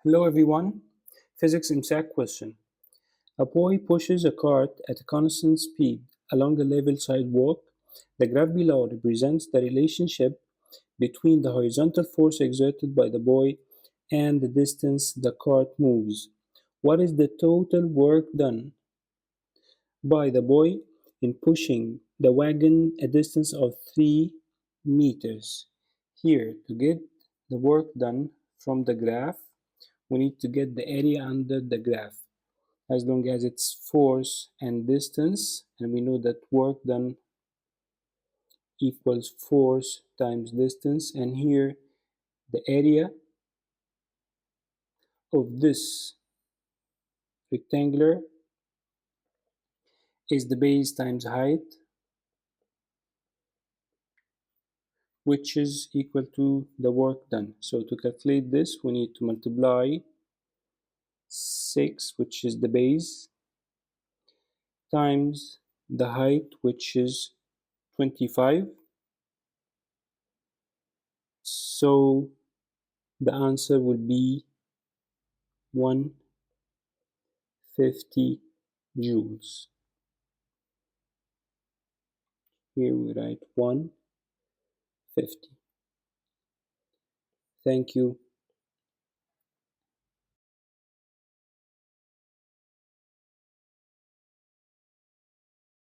Hello everyone. Physics EMSAT question. A boy pushes a cart at a constant speed along a level sidewalk. The graph below represents the relationship between the horizontal force exerted by the boy and the distance the cart moves. What is the total work done by the boy in pushing the wagon a distance of 3 meters? Here, to get the work done from the graph, we need to get the area under the graph as long as it's force and distance, and we know that work done equals force times distance, and here the area of this rectangular is the base times height, which is equal to the work done. So to calculate this, we need to multiply 6, which is the base, times the height, which is 25. So the answer will be 150 joules. Here we write 150. Thank you.